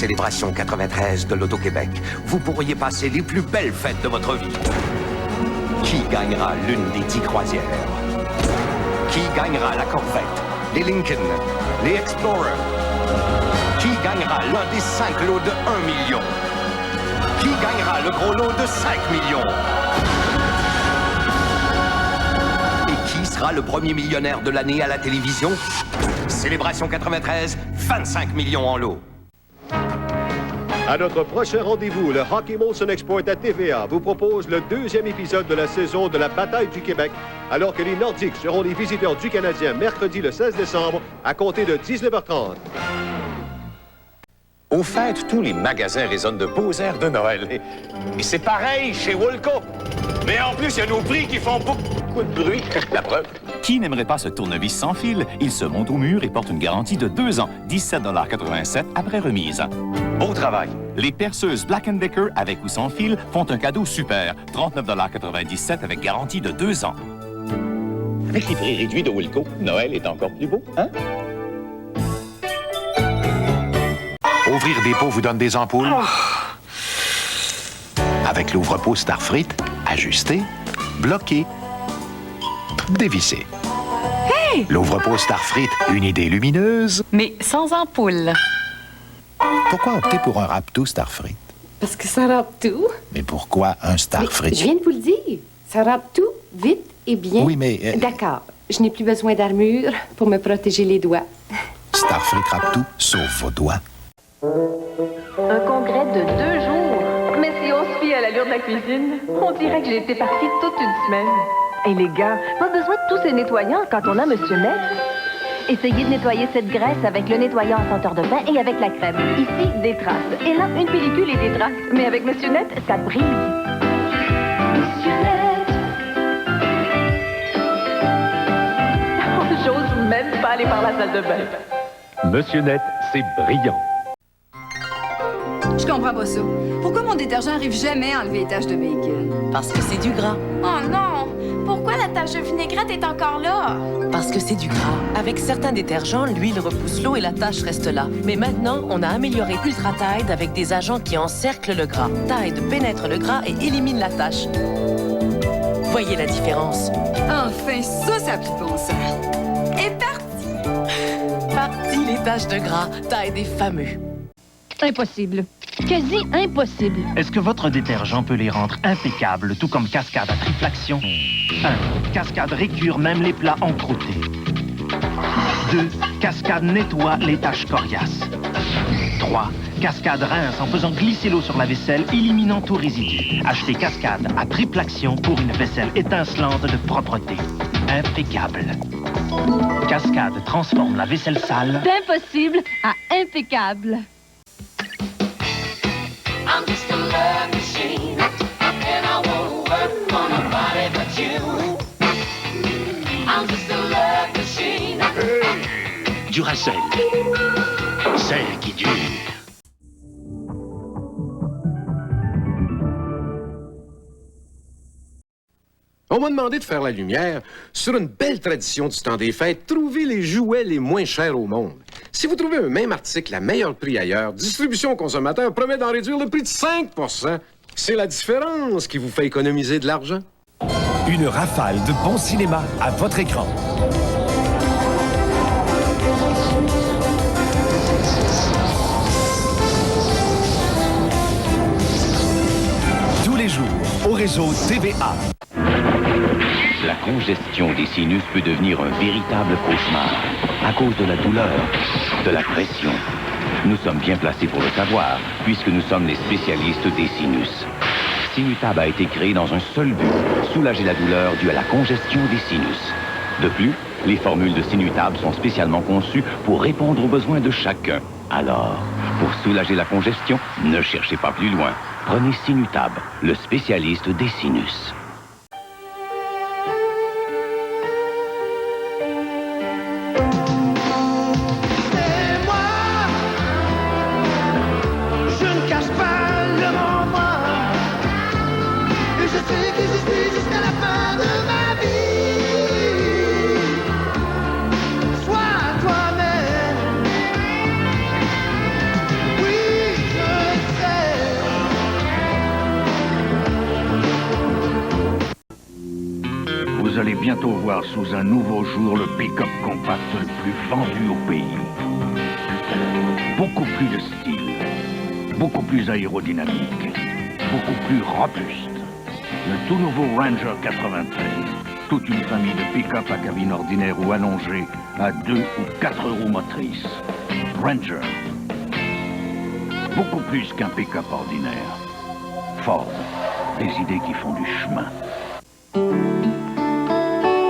célébration 93 de l'Auto-Québec, vous pourriez passer les plus belles fêtes de votre vie. Qui gagnera l'une des 10 croisières? Qui gagnera la Corvette, les Lincoln, les Explorer? Qui gagnera l'un des 5 lots de 1 million? Qui gagnera le gros lot de 5 millions? Et qui sera le premier millionnaire de l'année à la télévision? Célébration 93, 25 millions en lot. À notre prochain rendez-vous, le Hockey Molson Export à TVA vous propose le 2e épisode de la saison de la Bataille du Québec, alors que les Nordiques seront les visiteurs du Canadien mercredi le 16 décembre à compter de 19h30. Au fait, tous les magasins résonnent de beaux airs de Noël. Et c'est pareil chez Woolco. Mais en plus, il y a nos prix qui font beaucoup de bruit. La preuve. Qui n'aimerait pas ce tournevis sans fil? Il se monte au mur et porte une garantie de 2 ans, 17,87 $ après remise. Beau travail. Les perceuses Black & Decker avec ou sans fil font un cadeau super, 39,97 $ avec garantie de 2 ans. Avec les prix réduits de Woolco, Noël est encore plus beau, hein? Ouvrir des pots vous donne des ampoules. Avec l'ouvre-pot Starfrit, ajustez, bloquez, dévissez. Hey! L'ouvre-pot Starfrit, une idée lumineuse. Mais sans ampoule. Pourquoi opter pour un Raptor Starfrit? Parce que ça râpe tout. Mais pourquoi un Starfrit? Je viens de vous le dire. Ça râpe tout, vite et bien. Oui, mais... D'accord. Je n'ai plus besoin d'armure pour me protéger les doigts. Starfrit Raptor sauve vos doigts. Un congrès de 2 jours. Mais si on se fie à l'allure de la cuisine, on dirait que j'ai été partie toute une semaine. Et les gars, pas besoin de tous ces nettoyants quand on a Monsieur Net. Essayez de nettoyer cette graisse avec le nettoyant à senteur de bain et avec la crème. Ici, des traces. Et là, une pellicule et des traces. Mais avec Monsieur Net, ça brille. Monsieur Net. J'ose même pas aller par la salle de bain. Monsieur Net, c'est brillant. Je comprends pas ça. Pourquoi mon détergent arrive jamais à enlever les taches de bacon? Parce que c'est du gras. Oh non! Pourquoi la tache de vinaigrette est encore là? Parce que c'est du gras. Avec certains détergents, l'huile repousse l'eau et la tache reste là. Mais maintenant, on a amélioré Ultra Tide avec des agents qui encerclent le gras. Tide pénètre le gras et élimine la tache. Voyez la différence. Enfin, ça a plus de bon sens. Et parti! Parti les taches de gras. Tide est fameux. Impossible. Quasi impossible. Est-ce que votre détergent peut les rendre impeccables, tout comme Cascade à triple action? 1. Cascade récure même les plats encroûtés. 2. Cascade nettoie les taches coriaces. 3. Cascade rince en faisant glisser l'eau sur la vaisselle, éliminant tout résidu. Achetez Cascade à triple action pour une vaisselle étincelante de propreté. Impeccable. Cascade transforme la vaisselle sale D'impossible à impeccable. I'm just a love machine, and I won't work for nobody but you. I'm just a love machine. Duracell, celle qui dure. On m'a demandé de faire la lumière sur une belle tradition du temps des fêtes, trouver les jouets les moins chers au monde. Si vous trouvez un même article à meilleur prix ailleurs, Distribution Consommateur promet d'en réduire le prix de 5 %. C'est la différence qui vous fait économiser de l'argent. Une rafale de bon cinéma à votre écran. Tous les jours, au réseau TVA. La congestion des sinus peut devenir un véritable cauchemar à cause de la douleur, de la pression. Nous sommes bien placés pour le savoir, puisque nous sommes les spécialistes des sinus. Sinutab a été créé dans un seul but, soulager la douleur due à la congestion des sinus. De plus, les formules de Sinutab sont spécialement conçues pour répondre aux besoins de chacun. Alors, pour soulager la congestion, ne cherchez pas plus loin. Prenez Sinutab, le spécialiste des sinus. apercevoir sous un nouveau jour le pick-up compact le plus vendu au pays. Beaucoup plus de style, beaucoup plus aérodynamique, beaucoup plus robuste. Le tout nouveau Ranger 93. Toute une famille de pick-up à cabine ordinaire ou allongée à 2 ou 4 roues motrices. Ranger. Beaucoup plus qu'un pick-up ordinaire. Ford. Des idées qui font du chemin.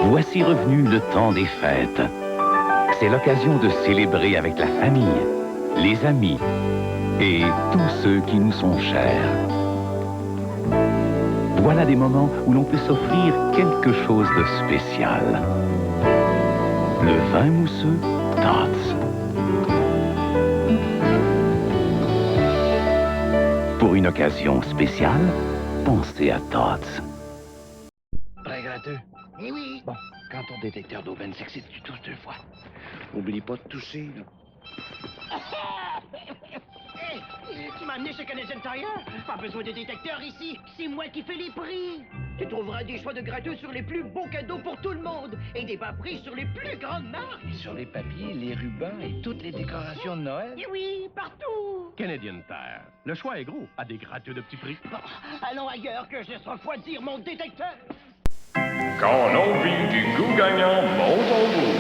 Voici revenu le temps des fêtes. C'est l'occasion de célébrer avec la famille, les amis et tous ceux qui nous sont chers. Voilà des moments où l'on peut s'offrir quelque chose de spécial. Le vin mousseux Tots. Pour une occasion spéciale, pensez à Tots. Prêt gratteux? Eh oui. Bon, quand ton détecteur d'aubaine s'excite, tu tousses 2 fois. Oublie pas de tousser, là. Hey, tu m'as amené chez Canadian Tire? Pas besoin de détecteur ici. C'est moi qui fais les prix. Tu trouveras des choix de gratteux sur les plus beaux cadeaux pour tout le monde. Et des bas prix sur les plus grandes marques. Et sur les papiers, les rubans et toutes les décorations de Noël. Eh oui, partout. Canadian Tire. Le choix est gros, à des gratteux de petits prix. Bon, allons ailleurs que je laisse refroidir mon détecteur. Quand l'envie du goût gagnant monte en vous.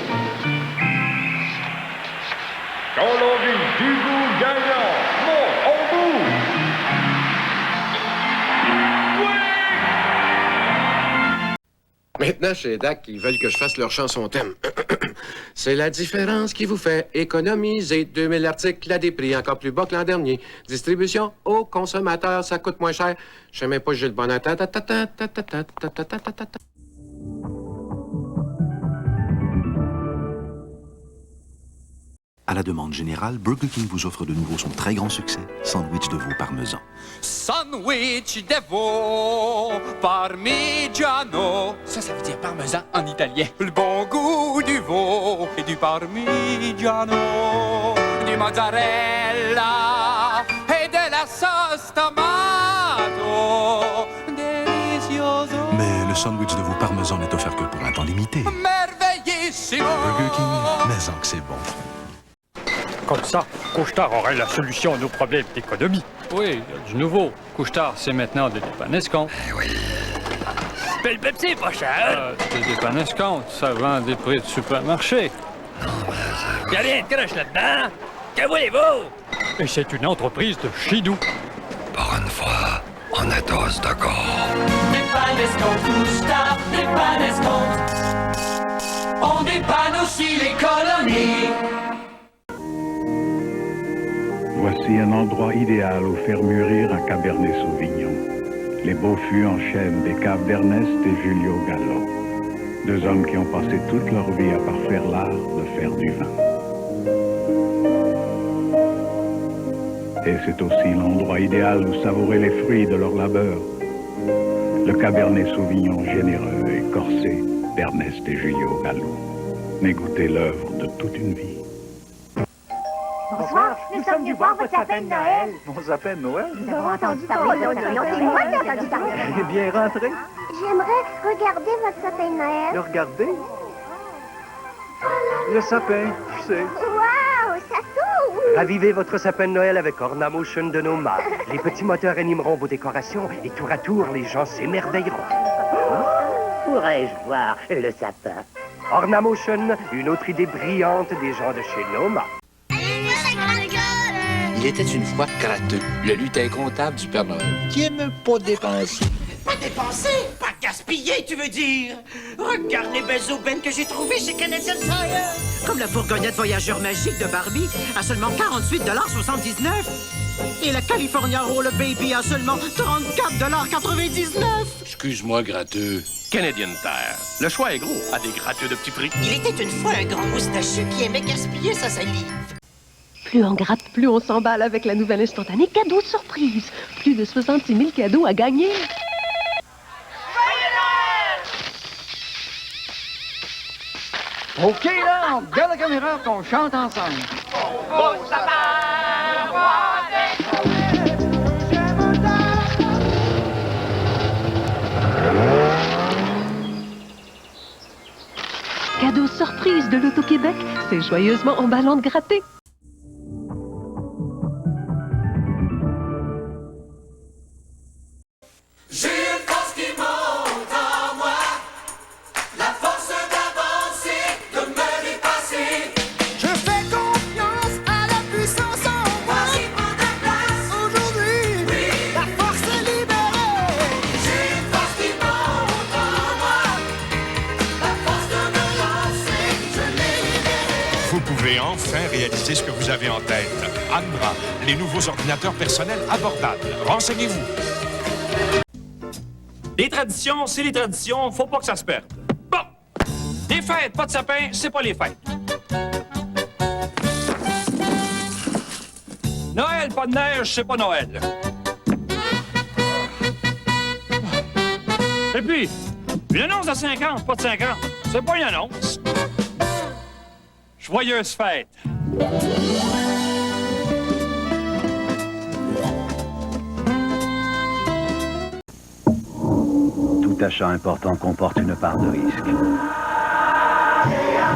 Quand l'envie du goût gagnant monte en vous. Maintenant, chez DAC, ils veulent que je fasse leur chanson thème. C'est la différence qui vous fait économiser 2000 articles à des prix encore plus bas que l'an dernier. Distribution aux consommateurs, ça coûte moins cher. Je sais même pas si j'ai le bon temps. À la demande générale, Burger King vous offre de nouveau son très grand succès, sandwich de veau parmesan. Sandwich de veau parmigiano. Ça veut dire parmesan en italien. Le bon goût du veau et du parmigiano, du mozzarella et de la sauce tomato. Delicioso. Mais le sandwich de veau parmesan n'est offert que pour un temps limité. Merveillissimo. Burger King, mais en que c'est bon. Comme ça, Couche-Tard aurait la solution à nos problèmes d'économie. Oui, il y a du nouveau. Couche-Tard, c'est maintenant des dépannes-escomptes. Oui. Le Pepsi, pas cher. Des dépannes-escomptes, ça vend des prix de supermarché. Y'a rien de croche là-dedans. Que voulez-vous? Et c'est une entreprise de chez nous. Pour une fois, on a tous d'accord. Dépanne-escompte, Couche-Tard, dépanne-escompte. On dépanne aussi l'économie. Voici un endroit idéal où faire mûrir un Cabernet Sauvignon. Les beaux fûts en chêne des caves d'Ernest et Julio Gallo. 2 hommes qui ont passé toute leur vie à parfaire l'art de faire du vin. Et c'est aussi l'endroit idéal où savourer les fruits de leur labeur. Le Cabernet Sauvignon généreux et corsé d'Ernest et Julio Gallo. Mais goûter l'œuvre de toute une vie. Bonsoir, nous sommes venus voir votre sapin de Noël. Mon sapin de Noël? Nous avons entendu parler de votre sapin de Noël. C'est moi qui ai entendu parler. Eh bien, rentrez. J'aimerais regarder votre sapin de Noël. Le regarder? Le sapin, je sais. Waouh, ça s'ouvre! Ravivez votre sapin de Noël avec Ornamotion de Noma. Les petits moteurs animeront vos décorations et tour à tour, les gens s'émerveilleront. Pourrais-je voir le sapin? Ornamotion, une autre idée brillante des gens de chez Noma. Il était une fois Gratteux, le lutin comptable du Père Noël, qui aime pas dépenser. Pas dépenser, pas gaspiller, tu veux dire? Regarde les belles aubaines que j'ai trouvées chez Canadian Tire. Comme la fourgonnette voyageur magique de Barbie à seulement 48,79 $. Et la California Roll Baby à seulement 34,99 $. Excuse-moi, Gratteux. Canadian Tire. Le choix est gros, à des gratteux de petits prix. Il était une fois un grand moustachu qui aimait gaspiller sa salive. Plus on gratte, plus on s'emballe avec la nouvelle instantanée cadeau de surprise. Plus de 66 000 cadeaux à gagner. OK, là, on regarde la caméra qu'on chante ensemble. Beau sapin, roi des cadeau surprise de l'Auto-Québec, c'est joyeusement emballant de gratter. J'ai une force qui monte en moi, la force d'avancer, de me dépasser. Je fais confiance à la puissance en moi. Vas-y, prends ta place aujourd'hui. Oui, la force est libérée. J'ai une force qui monte en moi, la force de me lancer, je l'ai libérée. Vous pouvez enfin réaliser ce que vous avez en tête. Ambra, les nouveaux ordinateurs personnels abordables. Renseignez-vous. Les traditions, c'est les traditions, faut pas que ça se perde. Bon, les fêtes, pas de sapin, c'est pas les fêtes. Noël, pas de neige, c'est pas Noël. Et puis, une annonce de 50, pas de 50, c'est pas une annonce. Joyeuse fête. Tout achat important comporte une part de risque.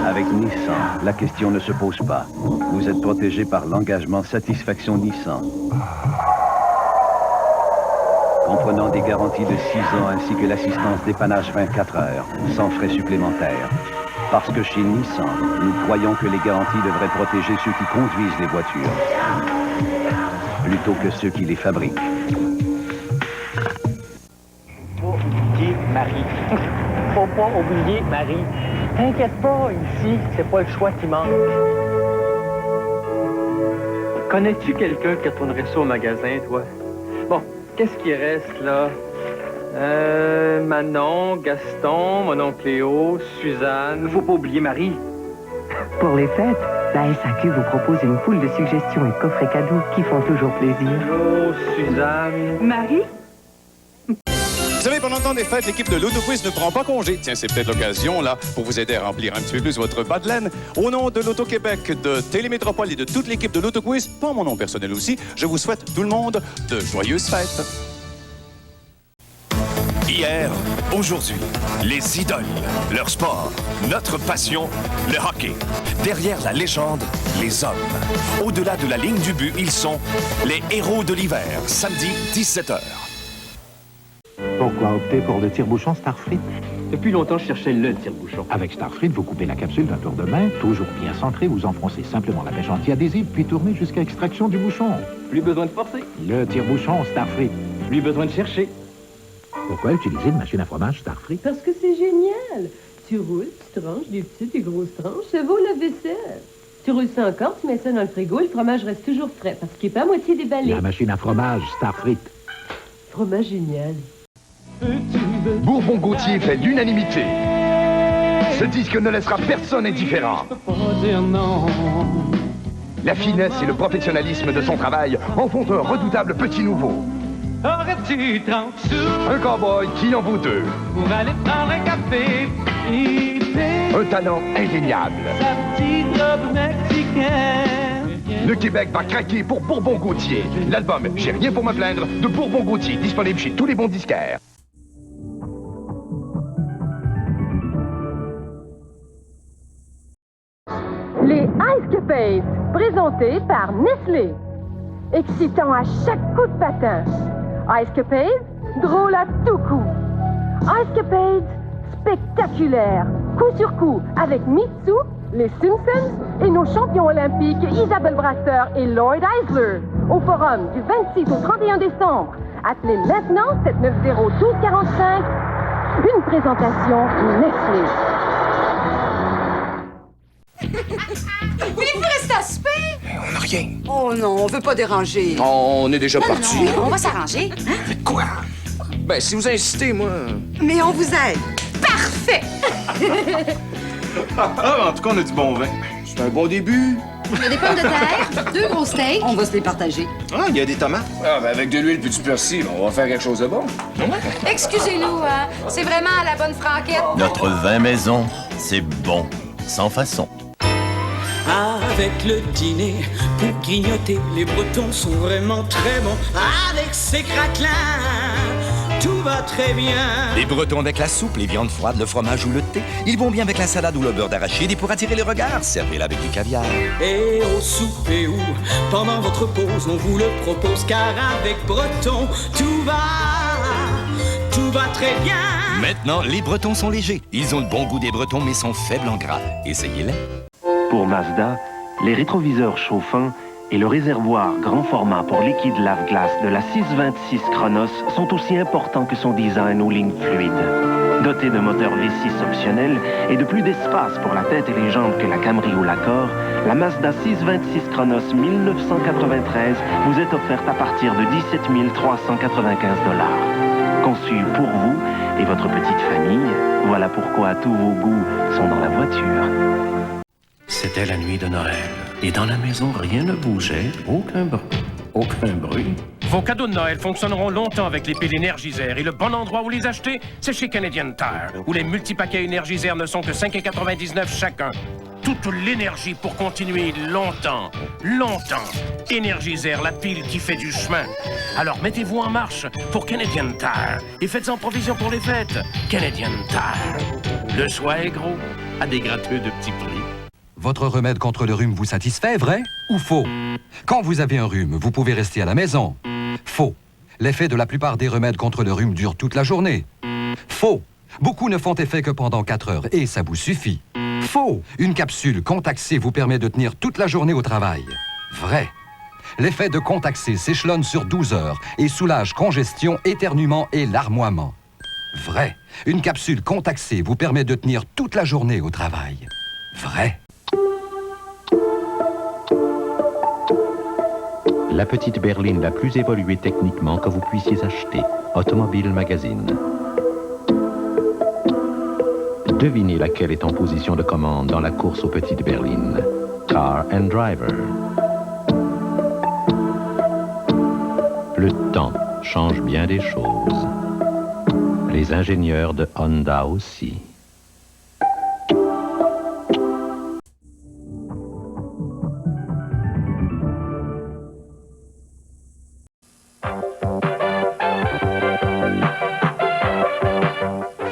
Avec Nissan, la question ne se pose pas. Vous êtes protégé par l'engagement Satisfaction Nissan. Comprenant des garanties de 6 ans ainsi que l'assistance dépannage 24 heures, sans frais supplémentaires. Parce que chez Nissan, nous croyons que les garanties devraient protéger ceux qui conduisent les voitures, plutôt que ceux qui les fabriquent. Marie. Faut pas oublier Marie. T'inquiète pas, ici, c'est pas le choix qui manque. Connais-tu quelqu'un qui retournerait ça au magasin, toi? Bon, qu'est-ce qui reste, là? Manon, Gaston, mon oncle Léo, Suzanne. Faut pas oublier Marie. Pour les fêtes, la SAQ vous propose une foule de suggestions et coffrets cadeaux qui font toujours plaisir. Oh, Suzanne. Marie? Vous savez, pendant le temps des fêtes, l'équipe de l'Auto-Quiz ne prend pas congé. Tiens, c'est peut-être l'occasion, là, pour vous aider à remplir un petit peu plus votre bas de laine. Au nom de l'Auto-Québec, de Télémétropole et de toute l'équipe de l'Auto-Quiz, pas mon nom personnel aussi, je vous souhaite, tout le monde, de joyeuses fêtes. Hier, aujourd'hui, les idoles, leur sport, notre passion, le hockey. Derrière la légende, les hommes. Au-delà de la ligne du but, ils sont les héros de l'hiver, samedi 17h. Pourquoi opter pour le tire-bouchon Starfrit? Depuis longtemps, je cherchais le tire-bouchon. Avec Starfrit, vous coupez la capsule d'un tour de main, toujours bien centré, vous enfoncez simplement la pêche anti-adhésive, puis tournez jusqu'à extraction du bouchon. Plus besoin de forcer. Le tire-bouchon Starfrit. Plus besoin de chercher. Pourquoi utiliser une machine à fromage Starfrit? Parce que c'est génial. Tu roules, tu tranches des petites et grosses tranches, ça vaut la vaisselle. Tu roules ça encore, tu mets ça dans le frigo, le fromage reste toujours frais parce qu'il n'est pas à moitié déballé. La machine à fromage Starfrit. Fromage génial. Bourbon-Gautier fait l'unanimité. Ce disque ne laissera personne indifférent. La finesse et le professionnalisme de son travail en font un redoutable petit nouveau. Aurais-tu 30 sous Un cowboy qui en vaut deux. pour aller prendre un café? Un talent indéniable. Sa petite robe mexicaine. Le Québec va craquer pour Bourbon-Gautier. L'album J'ai rien pour me plaindre de Bourbon-Gautier, disponible chez tous les bons disquaires. Les Ice-Capades, présentés par Nestlé. Excitant à chaque coup de patin. Ice-Capades, drôle à tout coup. Ice-Capades, spectaculaire, coup sur coup, avec Mitsu, les Simpsons et nos champions olympiques Isabelle Brasseur et Lloyd Eisler. Au forum du 26 au 31 décembre. Appelez maintenant 790-1245. Une présentation Nestlé. Voulez-vous rester à souper? On n'a rien. Oh non, on veut pas déranger. On est déjà parti. Non, on va s'arranger. Faites quoi? Ben, si vous insistez, moi... Mais on vous aide. Parfait! En tout cas, on a du bon vin. C'est un bon début. Il y a des pommes de terre, 2 gros steaks. On va se les partager. Ah, il y a des tomates. Ah, ben avec de l'huile puis du persil, on va faire quelque chose de bon. Excusez-nous, hein. C'est vraiment à la bonne franquette. Notre vin maison, c'est bon, sans façon. Avec le dîner, pour grignoter, les Bretons sont vraiment très bons. Avec ces craquelins, tout va très bien. Les Bretons avec la soupe, les viandes froides, le fromage ou le thé. Ils vont bien avec la salade ou le beurre d'arachide. Et pour attirer les regards, servez-la avec du caviar. Et au souper ou pendant votre pause, on vous le propose, car avec Breton, tout va très bien. Maintenant, les Bretons sont légers. Ils ont le bon goût des Bretons, mais sont faibles en gras. Essayez-les. Pour Mazda, les rétroviseurs chauffants et le réservoir grand format pour liquide lave-glace de la 626 Chronos sont aussi importants que son design aux lignes fluides. Doté d'un moteur V6 optionnel et de plus d'espace pour la tête et les jambes que la Camry ou l'Accord, la Mazda 626 Chronos 1993 vous est offerte à partir de 17 395 $. Conçue pour vous et votre petite famille, voilà pourquoi tous vos goûts sont dans la voiture. C'était la nuit de Noël. Et dans la maison, rien ne bougeait, aucun bruit. Vos cadeaux de Noël fonctionneront longtemps avec les piles Énergisère. Et le bon endroit où les acheter, c'est chez Canadian Tire, où les multipaquets Énergisère ne sont que 5,99 $ chacun. Toute l'énergie pour continuer longtemps, longtemps. Énergisère, la pile qui fait du chemin. Alors mettez-vous en marche pour Canadian Tire et faites-en provision pour les fêtes. Canadian Tire. Le choix est gros, à des gratteux de petits prix. Votre remède contre le rhume vous satisfait, vrai ou faux? Quand vous avez un rhume, vous pouvez rester à la maison. Faux. L'effet de la plupart des remèdes contre le rhume dure toute la journée. Faux. Beaucoup ne font effet que pendant 4 heures et ça vous suffit. Faux. Une capsule Contac-C vous permet de tenir toute la journée au travail. Vrai. L'effet de Contac-C s'échelonne sur 12 heures et soulage congestion, éternuement et larmoiement. Vrai. Une capsule Contac-C vous permet de tenir toute la journée au travail. Vrai. La petite berline la plus évoluée techniquement que vous puissiez acheter. Automobile Magazine. Devinez laquelle est en position de commande dans la course aux petites berlines. Car and Driver. Le temps change bien des choses. Les ingénieurs de Honda aussi.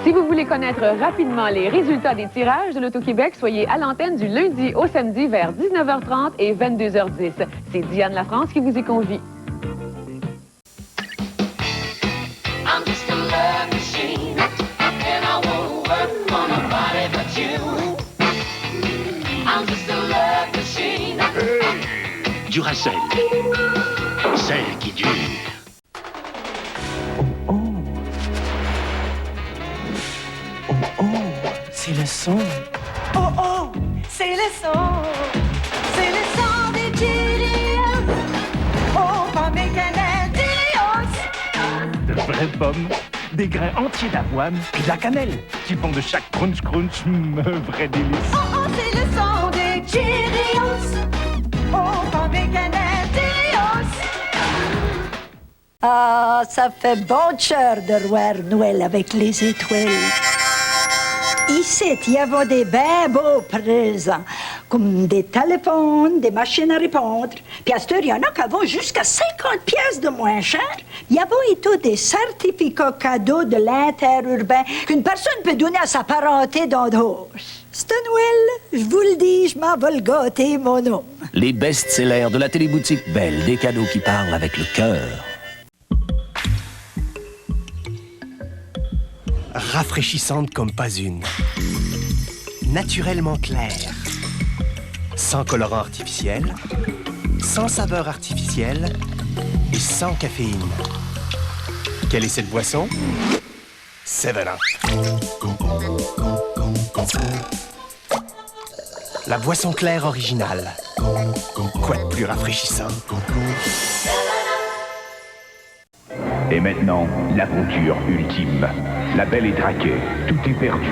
Si vous voulez connaître rapidement les résultats des tirages de l'Auto-Québec, soyez à l'antenne du lundi au samedi vers 19h30 et 22h10. C'est Diane Lafrance qui vous y convie. I'm just a love machine, and I won't work for nobody but you. I'm just a love machine. Duracell, celle qui dure. C'est le son. Oh oh, c'est le son. C'est le son des Cheerios. Oh, pas mes canettes Cheerios. De vraies pommes, des grains entiers d'avoine et de la cannelle qui font de chaque crunch un vrai délice. Oh oh, c'est le son des Cheerios. Oh, pas mes canettes Cheerios. Ah, ça fait bon cœur de voir Noël avec les étoiles. Ici, il y a des bien beaux présents, comme des téléphones, des machines à répondre. Puis à cette heure, il y en a qui vont jusqu'à 50 pièces de moins cher. Il y a et tout des certificats cadeaux de l'interurbain qu'une personne peut donner à sa parenté dans d'autres. C'est Noël, je vous le dis, je m'en vais le gâter, mon homme. Les best-sellers de la téléboutique Belle, des cadeaux qui parlent avec le cœur. Rafraîchissante comme pas une. Naturellement claire. Sans colorant artificiel, sans saveur artificielle et sans caféine. Quelle est cette boisson? 7-Up. La boisson claire originale. Quoi de plus rafraîchissant? Et maintenant, l'aventure ultime. La Belle est traquée, tout est perdu.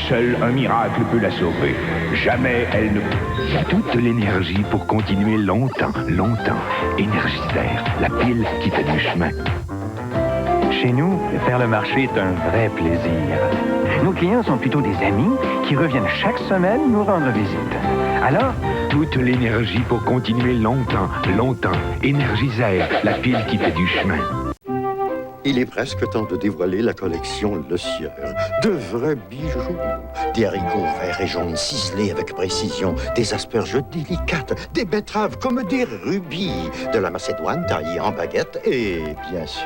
Seul un miracle peut la sauver. Jamais elle ne... Il y a toute l'énergie pour continuer longtemps, longtemps. Énergisère, la pile qui fait du chemin. Chez nous, faire le marché est un vrai plaisir. Nos clients sont plutôt des amis qui reviennent chaque semaine nous rendre visite. Alors, toute l'énergie pour continuer longtemps, longtemps. Énergisère, la pile qui fait du chemin. Il est presque temps de dévoiler la collection Le Sieur. De vrais bijoux. Des haricots verts et jaunes ciselés avec précision, des asperges délicates, des betteraves comme des rubis, de la macédoine taillée en baguette et, bien sûr,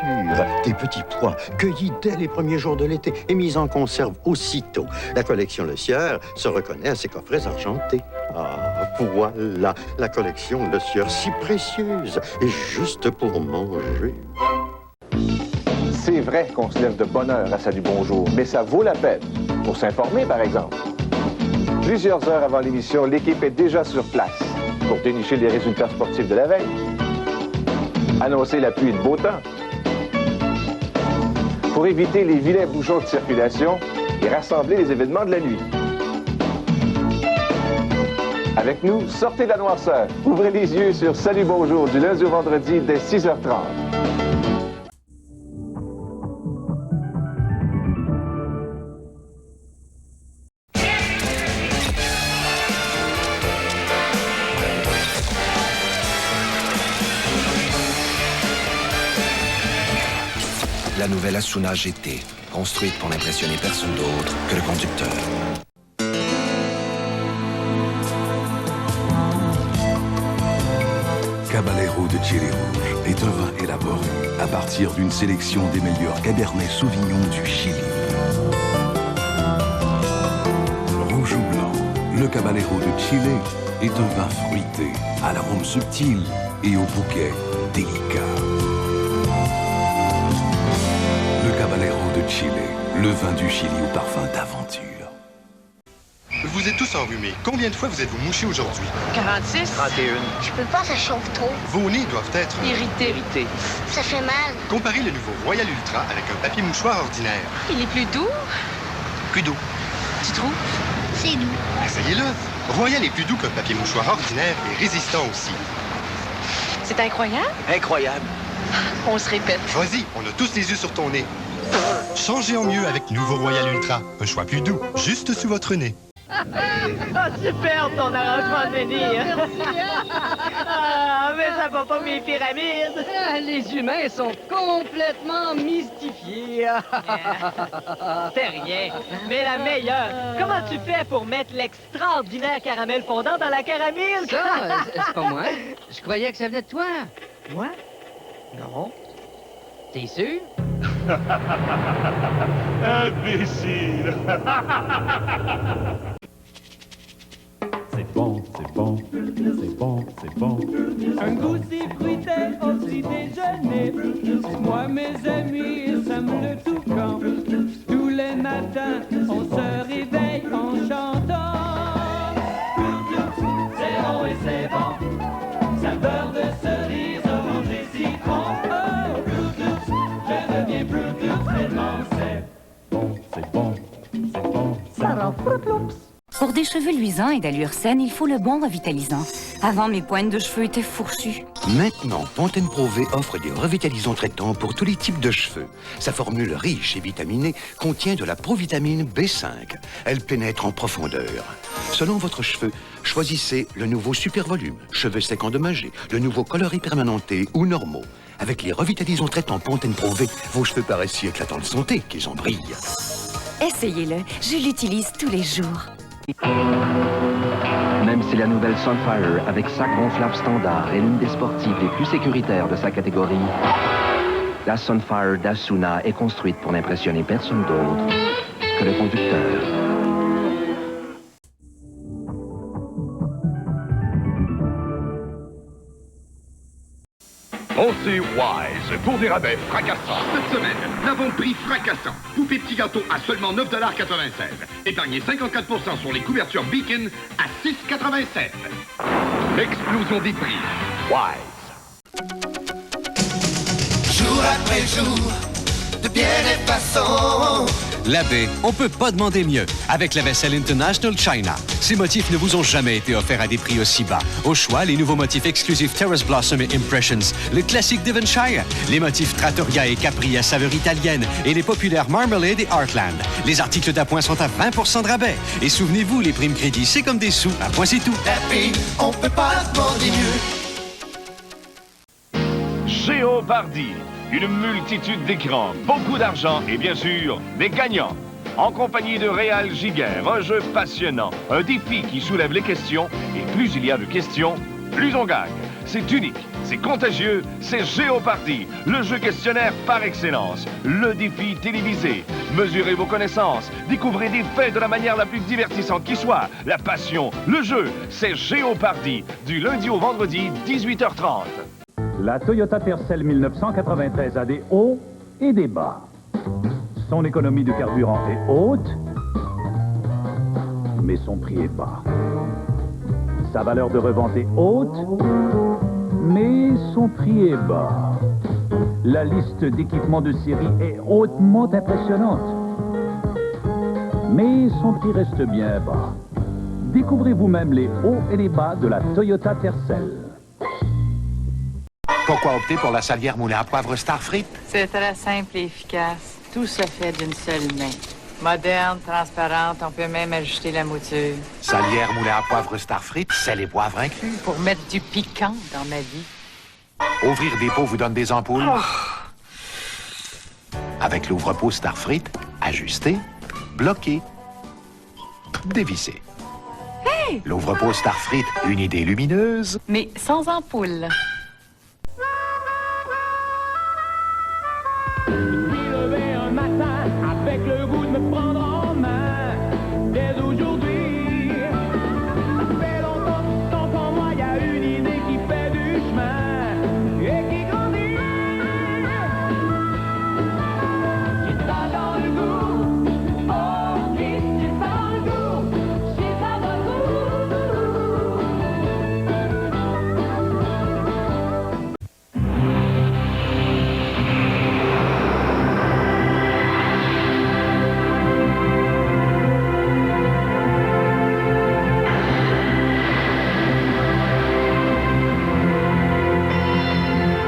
des petits pois cueillis dès les premiers jours de l'été et mis en conserve aussitôt. La collection Le Sieur se reconnaît à ses coffrets argentés. Ah, voilà la collection Le Sieur, si précieuse et juste pour manger. C'est vrai qu'on se lève de bonne heure à Salut Bonjour, mais ça vaut la peine. Pour s'informer, par exemple. Plusieurs heures avant l'émission, l'équipe est déjà sur place pour dénicher les résultats sportifs de la veille, annoncer la pluie et le beau temps, pour éviter les vilains bouchons de circulation et rassembler les événements de la nuit. Avec nous, sortez de la noirceur. Ouvrez les yeux sur Salut Bonjour du lundi au vendredi dès 6h30. La nouvelle Asuna GT, construite pour n'impressionner personne d'autre que le conducteur. Caballero de Chili Rouge est un vin élaboré à partir d'une sélection des meilleurs Cabernet Sauvignon du Chili. Rouge ou blanc, le Caballero de Chile est un vin fruité, à l'arôme subtil et au bouquet délicat. Le Caballero de Chile, le vin du Chili au parfum d'aventure. Vous êtes tous enrhumés. Combien de fois vous êtes-vous mouchés aujourd'hui? 46. 31. Je peux pas, ça chauffe trop. Vos nez doivent être... Irrité. Ça fait mal. Comparez le nouveau Royal Ultra avec un papier mouchoir ordinaire. Il est plus doux. Plus doux. Tu trouves? C'est doux. Essayez-le. Royal est plus doux qu'un papier mouchoir ordinaire et résistant aussi. C'est incroyable. Incroyable. On se répète. Vas-y, on a tous les yeux sur ton nez. Changez en mieux avec nouveau Royal Ultra. Un choix plus doux, juste sous votre nez. Ah, super ton arrangement de menhir. Ah, mais ça va pas mes pyramides. Les humains sont complètement mystifiés. C'est rien, mais la meilleure. Comment tu fais pour mettre l'extraordinaire caramel fondant dans la caramel? Ça, c'est pas moi. Je croyais que ça venait de toi. Moi? Non. T'es sûr? Imbécile. C'est bon, c'est bon, c'est bon, c'est bon. Un goûter fruité au petit déjeuner. Moi, mes amis, ça me le tout quand. Tous les matins, on se réveille en chantant. C'est bon et c'est bon. Saveur de cerise, orange et citron. Oh, je deviens Bluetooth, tellement c'est bon, c'est bon, c'est bon. Ça rend floups. Pour des cheveux luisants et d'allure saine, il faut le bon revitalisant. Avant, mes pointes de cheveux étaient fourchues. Maintenant, Pantene Pro V offre des revitalisants traitants pour tous les types de cheveux. Sa formule riche et vitaminée contient de la provitamine B5. Elle pénètre en profondeur. Selon votre cheveu, choisissez le nouveau Super Volume, cheveux secs endommagés, le nouveau coloris permanenté ou normaux. Avec les revitalisants traitants Pantene Pro V, vos cheveux paraissent si éclatants de santé qu'ils en brillent. Essayez-le, je l'utilise tous les jours. Même si la nouvelle Sunfire, avec sac gonflable standard, est l'une des sportives les plus sécuritaires de sa catégorie, la Sunfire d'Asuna est construite pour n'impressionner personne d'autre que le conducteur. Pensez Wise pour des rabais fracassants. Cette semaine, l'avant-prix fracassant. Poupée petit gâteau à seulement 9,96 $. Épargnez 54% sur les couvertures Beacon à 6,87 $. L'explosion des prix. Wise. Jour après jour, de bien des façons. La baie, on peut pas demander mieux avec la vaisselle International China. Ces motifs ne vous ont jamais été offerts à des prix aussi bas. Au choix, les nouveaux motifs exclusifs Terrace Blossom et Impressions, le classique Devonshire, les motifs Trattoria et Capri à saveur italienne et les populaires Marmalade et Heartland. Les articles d'appoint sont à 20% de rabais. Et souvenez-vous, les primes crédits, c'est comme des sous. Un point, c'est tout. La paix, on peut pas demander mieux. Géopardy, une multitude d'écrans, beaucoup d'argent et bien sûr, des gagnants. En compagnie de Réal Giguère, un jeu passionnant, un défi qui soulève les questions, et plus il y a de questions, plus on gagne. C'est unique, c'est contagieux, c'est Géopardy, le jeu questionnaire par excellence, le défi télévisé. Mesurez vos connaissances, découvrez des faits de la manière la plus divertissante qui soit. La passion, le jeu, c'est Géopardy, du lundi au vendredi, 18h30. La Toyota Tercel 1993 a des hauts et des bas. Son économie de carburant est haute, mais son prix est bas. Sa valeur de revente est haute, mais son prix est bas. La liste d'équipements de série est hautement impressionnante, mais son prix reste bien bas. Découvrez vous-même les hauts et les bas de la Toyota Tercel. Pourquoi opter pour la salière moulin à poivre Starfrit? C'est très simple et efficace. Tout se fait d'une seule main. Moderne, transparente, on peut même ajuster la mouture. Salière moulin à poivre Starfrit, sel et poivre inclus. Pour mettre du piquant dans ma vie. Ouvrir des pots vous donne des ampoules. Avec l'ouvre-pot Starfrit, ajuster, bloquer, dévisser. Hey! L'ouvre-pot Starfrit, une idée lumineuse. Mais sans ampoule. Avec le goût de me prendre en main dès aujourd'hui. Ça fait longtemps qu'en moi y a une idée qui fait du chemin et qui grandit. J'ai ça dans le goût, oh oui, j'ai ça dans le goût, j'ai ça dans le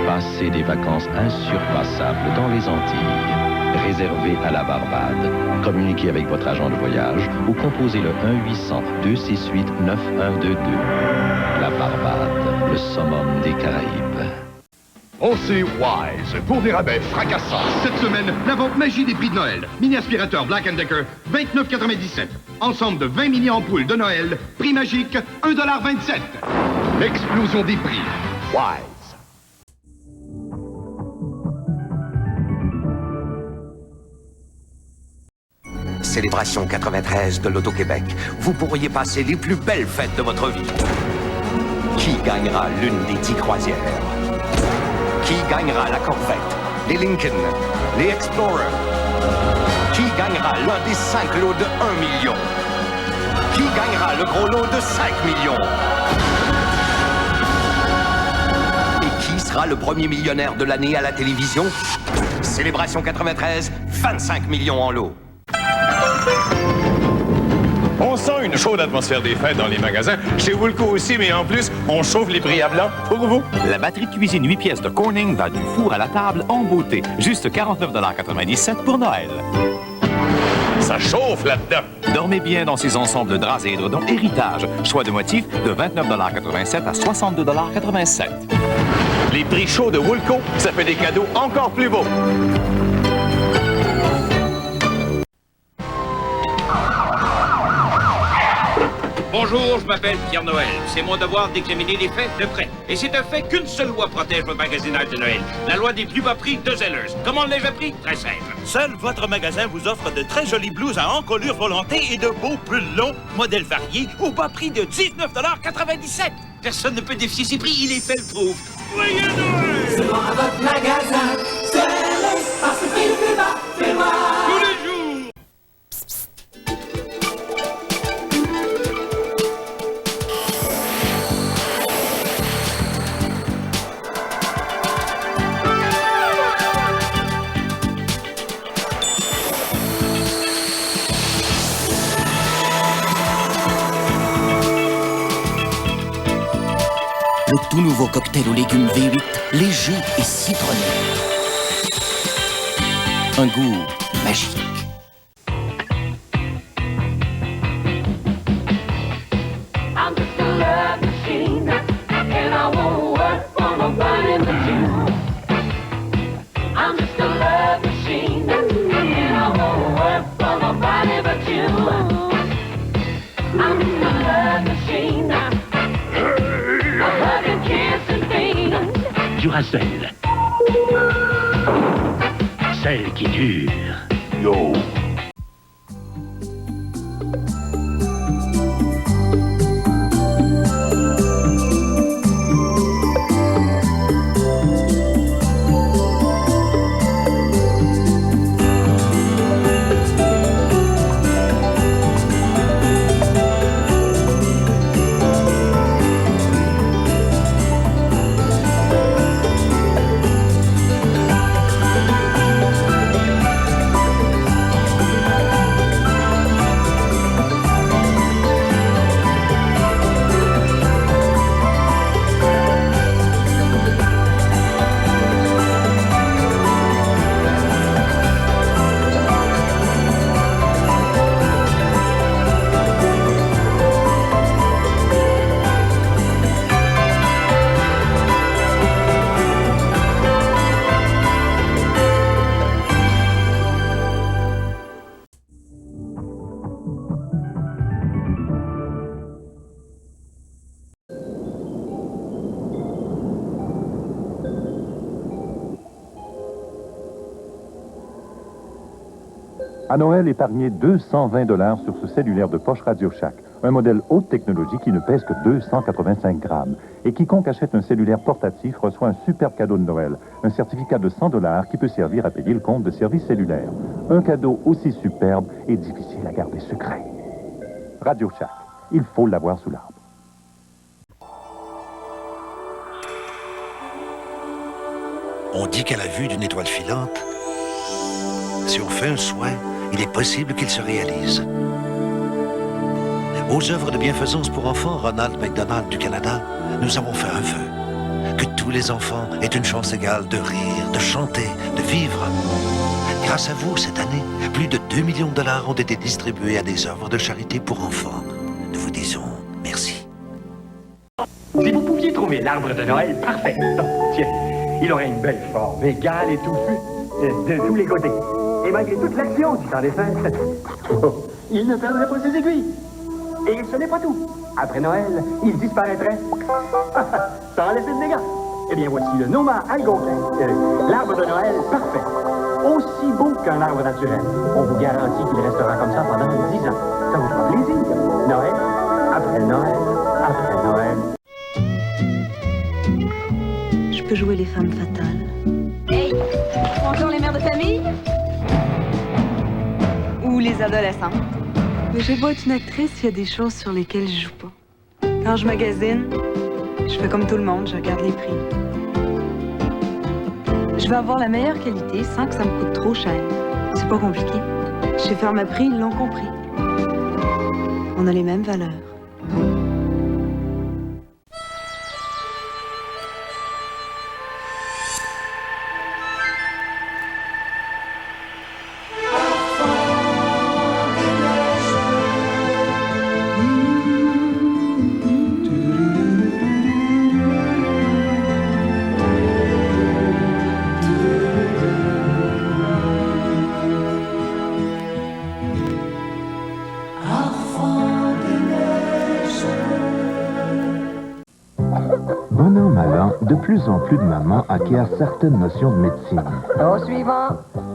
Passez des vacances insurpassables dans les Antilles. Réservez à la Barbade. Communiquez avec votre agent de voyage ou composez le 1-800-268-9122. La Barbade, le summum des Caraïbes. Pensez Wise pour des rabais fracassants. Cette semaine, la vente magie des prix de Noël. Mini aspirateur Black & Decker, 29,97. Ensemble de 20 mini ampoules de Noël. Prix magique, 1,27 $. L'explosion des prix. Wise. Célébration 93 de l'Auto-Québec. Vous pourriez passer les plus belles fêtes de votre vie. Qui gagnera l'une des 10 croisières? Qui gagnera la Corvette, les Lincoln, les Explorer? Qui gagnera l'un des 5 lots de 1 million? Qui gagnera le gros lot de 5 millions? Et qui sera le premier millionnaire de l'année à la télévision? Célébration 93, 25 millions en lot. On sent une chaude atmosphère des fêtes dans les magasins. Chez Woolco aussi, mais en plus, on chauffe les prix à blanc pour vous. La batterie de cuisine 8 pièces de Corning va du four à la table en beauté. Juste 49,97 $ pour Noël. Ça chauffe là-dedans. Dormez bien dans ces ensembles de draps et édredons Héritage. Choix de motifs de 29,87 $ à 62,87 $. Les prix chauds de Woolco, ça fait des cadeaux encore plus beaux. Bonjour, je m'appelle Pierre Noël. C'est mon devoir d'examiner les faits de près. Et c'est un fait qu'une seule loi protège le magasinage de Noël. La loi des plus bas prix de Zellers. Comment l'ai-je appris? Très simple. Seul votre magasin vous offre de très jolies blouses à encolure volonté et de beaux pulls longs, modèles variés, au bas prix de 19,97 $. Personne ne peut défier ces prix, il est fait le prouve. Joyeux Noël! Seulement à votre magasin, Zellers, parce que le prix le plus bas, fait moi. Tous les jours! Le tout nouveau cocktail aux légumes V8, léger et citronné. Un goût magique. I'm just a love machine, and I won't work for nobody but you. Duracell. Celle qui dure. Yo. À Noël, épargnez 220 $ sur ce cellulaire de poche Radio Shack, un modèle haute technologie qui ne pèse que 285 grammes. Et quiconque achète un cellulaire portatif reçoit un super cadeau de Noël, un certificat de 100 $ qui peut servir à payer le compte de service cellulaire. Un cadeau aussi superbe et difficile à garder secret. Radio Shack, il faut l'avoir sous l'arbre. On dit qu'à la vue d'une étoile filante, si on fait un souhait, il est possible qu'il se réalise. Aux œuvres de bienfaisance pour enfants Ronald McDonald du Canada, nous avons fait un vœu. Que tous les enfants aient une chance égale de rire, de chanter, de vivre. Grâce à vous, cette année, plus de 2 millions de $ ont été distribués à des œuvres de charité pour enfants. Nous vous disons merci. Si vous pouviez trouver l'arbre de Noël parfait, tiens, il aurait une belle forme, égale et touffue de tous les côtés. Et malgré toute l'action du temps des fêtes, il ne perdrait pas ses aiguilles. Et ce n'est pas tout. Après Noël, il disparaîtrait sans laisser de dégâts. Eh bien, voici le Noma algonquin, l'arbre de Noël parfait. Aussi beau qu'un arbre naturel. On vous garantit qu'il restera comme ça pendant 10 ans. Ça vous fera plaisir. Noël, après Noël, après Noël. Je peux jouer les femmes fatales. Hey, bonjour les mères de famille. Ou les adolescents. Mais je vais pas être une actrice s'il y a des choses sur lesquelles je joue pas. Quand je magasine, je fais comme tout le monde, je regarde les prix. Je veux avoir la meilleure qualité sans que ça me coûte trop cher. C'est pas compliqué. Chez Pharmaprix, ils l'ont compris. On a les mêmes valeurs. Bon an, mal an, de plus en plus de mamans acquièrent certaines notions de médecine. Au suivant.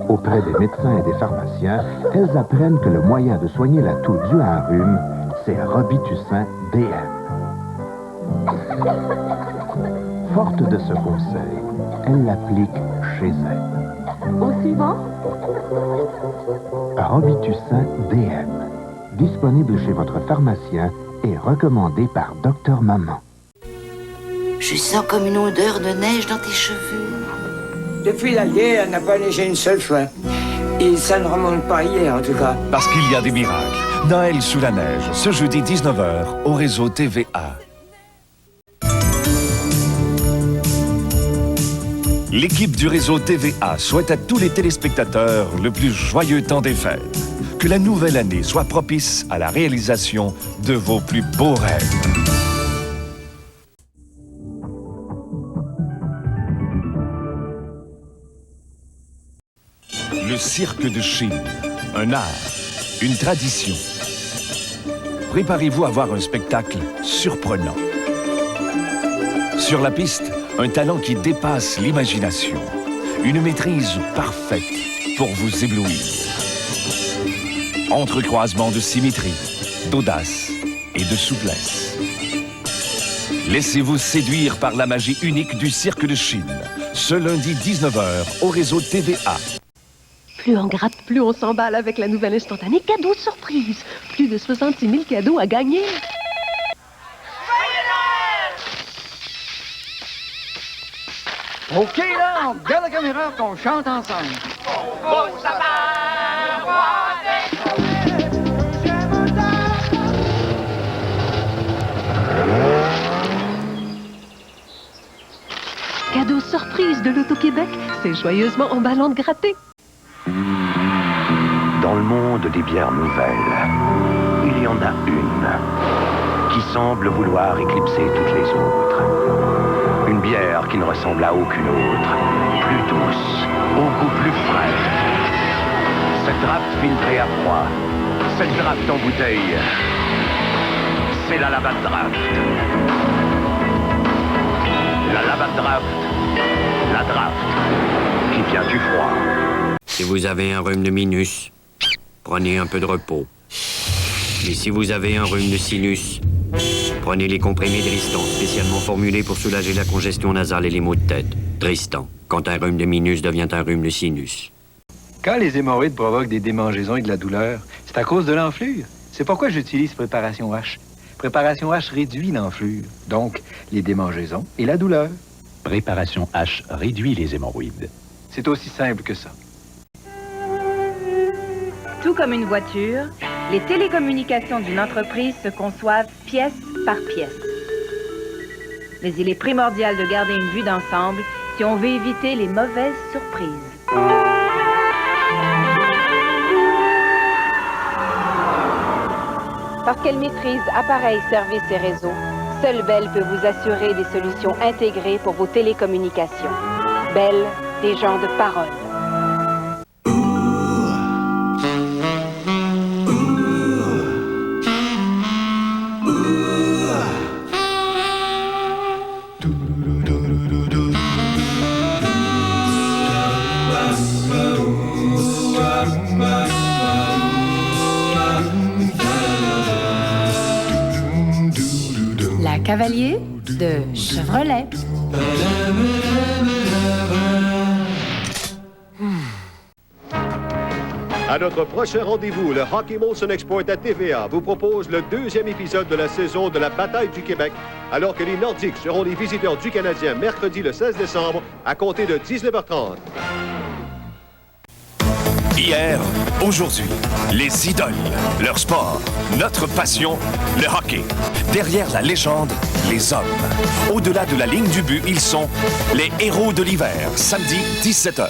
Auprès des médecins et des pharmaciens, elles apprennent que le moyen de soigner la toux due à un rhume, c'est Robitussin DM. Forte de ce conseil, elles l'appliquent chez elles. Au suivant. Robitussin DM. Disponible chez votre pharmacien et recommandé par Dr Maman. Je sens comme une odeur de neige dans tes cheveux. Depuis la guerre, elle n'a pas neigé une seule fois. Et ça ne remonte pas hier, en tout cas. Parce qu'il y a des miracles. Noël sous la neige, ce jeudi 19h, au réseau TVA. L'équipe du réseau TVA souhaite à tous les téléspectateurs le plus joyeux temps des fêtes. Que la nouvelle année soit propice à la réalisation de vos plus beaux rêves. Le cirque de Chine, un art, une tradition. Préparez-vous à voir un spectacle surprenant. Sur la piste, Un talent qui dépasse l'imagination. Une maîtrise parfaite pour vous éblouir. Entrecroisement de symétrie, d'audace et de souplesse. Laissez-vous séduire par la magie unique du Cirque de Chine. Ce lundi 19h au réseau TVA. Plus on gratte, plus on s'emballe avec la nouvelle instantanée cadeau surprise. Plus de 66 000 cadeaux à gagner. OK, là, on regarde la caméra qu'on chante ensemble. Beau sapin, roi des... Cadeau surprise de l'Auto-Québec, c'est joyeusement emballant de gratter. Dans le monde des bières nouvelles, il y en a une qui semble vouloir éclipser toutes les autres. Une bière qui ne ressemble à aucune autre, plus douce, au goût plus frais. Cette draft filtrée à froid, cette draft en bouteille, c'est la Labatt Draft. La Labatt Draft, la draft qui vient du froid. Si vous avez un rhume de minus, prenez un peu de repos. Mais si vous avez un rhume de sinus, prenez les comprimés Dristan, spécialement formulés pour soulager la congestion nasale et les maux de tête. Dristan, quand un rhume de minus devient un rhume de sinus. Quand les hémorroïdes provoquent des démangeaisons et de la douleur, c'est à cause de l'enflure. C'est pourquoi j'utilise Préparation H. Préparation H réduit l'enflure, donc les démangeaisons et la douleur. Préparation H réduit les hémorroïdes. C'est aussi simple que ça. Tout comme une voiture, les télécommunications d'une entreprise se conçoivent pièce par pièce. Mais il est primordial de garder une vue d'ensemble si on veut éviter les mauvaises surprises. Parce qu'elle maîtrise appareils, services et réseaux, seule Bell peut vous assurer des solutions intégrées pour vos télécommunications. Bell, des gens de parole. La Cavalier de Chevrolet. À notre prochain rendez-vous, le Hockey Molson Export à TVA vous propose le 2e épisode de la saison de la Bataille du Québec, alors que les Nordiques seront les visiteurs du Canadien mercredi le 16 décembre à compter de 19h30. Hier, aujourd'hui, les idoles, leur sport, notre passion, le hockey. Derrière la légende, les hommes. Au-delà de la ligne du but, ils sont les héros de l'hiver, samedi 17h.